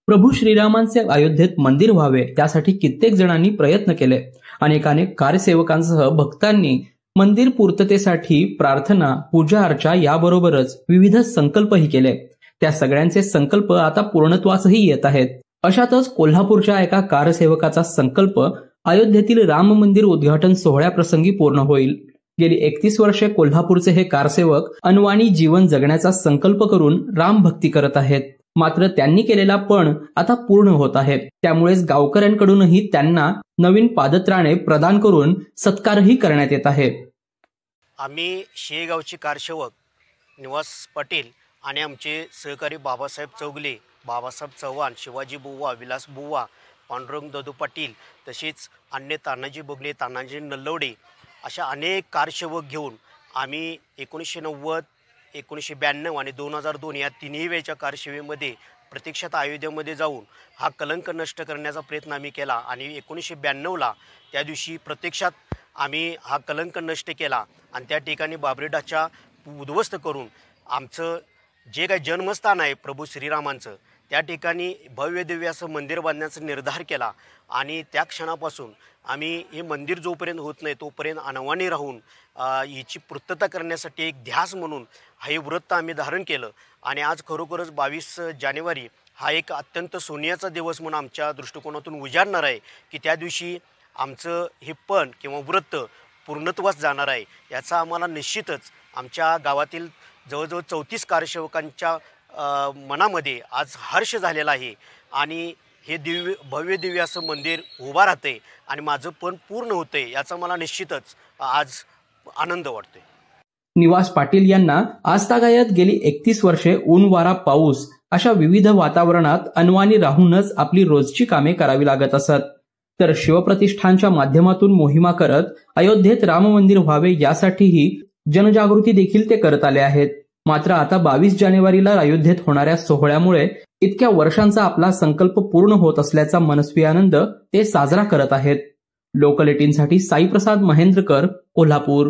प्रभू श्रीरामांचे अयोध्येत मंदिर व्हावे त्यासाठी कित्येक जणांनी प्रयत्न केले। अनेकानेक कार्यसेवकांसह भक्तांनी मंदिर पूर्ततेसाठी प्रार्थना, पूजा अर्चा याबरोबरच विविध संकल्पही केले। त्या सगळ्यांचे संकल्प आता पूर्णत्वासही येत आहेत। अशातच कोल्हापूरच्या एका कारसेवकाचा संकल्प अयोध्येतील राम मंदिर उद्घाटन सोहळ्याप्रसंगी पूर्ण होईल। गेली 31 वर्षे कोल्हापूरचे हे कारसेवक अनवाणी जीवन जगण्याचा संकल्प करून राम भक्ती करत आहेत। मात्र त्यांनी केलेला पण आता पूर्ण होत आहे। त्यामुळेच गावकऱ्यांकडूनही त्यांना नवीन पादत्राणे प्रदान करून सत्कारही करण्यात येत आहे। आम्ही शेगावचे कारसेवक निवास पाटील आणि आमचे सहकारी बाबासाहेब चौगले, बाबासाहेब चव्हाण, शिवाजी बुवा, विलास बुवा, पांडुरंग ददू पाटील, तसेच अन्य तानाजी बोगले, तानाजी नल्लवडे अशा अनेक कारसेवक घेऊन आम्ही 1990, 1992 आणि 2002 या तिन्ही वेळच्या कारसेवेमध्ये प्रत्यक्षात अयोध्येमध्ये जाऊन हा कलंक नष्ट करण्याचा प्रयत्न आम्ही केला। आणि 1992ला त्या दिवशी प्रत्यक्षात आम्ही हा कलंक नष्ट केला आणि त्या ठिकाणी बाबरी ढाचा उद्ध्वस्त करून आमचं जे काही जन्मस्थान आहे प्रभू श्रीरामांचं त्या ठिकाणी भव्य दिव्य असं मंदिर बांधण्याचा निर्धार केला। आणि त्या क्षणापासून आम्ही हे मंदिर जोपर्यंत होत नाही तोपर्यंत अनवाणी राहून याची पूर्तता करण्यासाठी एक ध्यास म्हणून हे व्रत आम्ही धारण केलं। आणि आज खरोखरच 22 जानेवारी हा एक अत्यंत सोन्याचा दिवस म्हणून आमच्या दृष्टिकोनातून उजाडणार आहे की त्या दिवशी आमचं हे पण किंवा व्रत पूर्णत्वास जाणार आहे। याचा आम्हाला निश्चितच आमच्या गावातील जवळजवळ 34 कारसेवकांच्या मनामध्ये आज हर्ष झालेला आहे। आणि हे भव्य दिव्य असं मंदिर उभा राहते आणि माझं पण पूर्ण होते याचा मला निश्चितच आज आनंद वाटतोय। निवास पाटील यांना आजतागायत गेली 31 वर्षे ऊन वारा पाऊस अशा विविध वातावरणात अनवाणी राहूनच आपली रोजची कामे करावी लागत असत। तर शिवप्रतिष्ठानच्या माध्यमातून मोहिमा करत अयोध्येत राम मंदिर व्हावे यासाठीही जनजागृती देखील ते करत आले आहेत। मात्र आता 22 जानेवारीला अयोध्येत होणाऱ्या सोहळ्यामुळे इतक्या वर्षांचा आपला संकल्प पूर्ण होत असल्याचा मनस्वी आनंद ते साजरा करत आहेत। लोकल 18साठी साई प्रसाद महेंद्रकर, कोल्हापूर।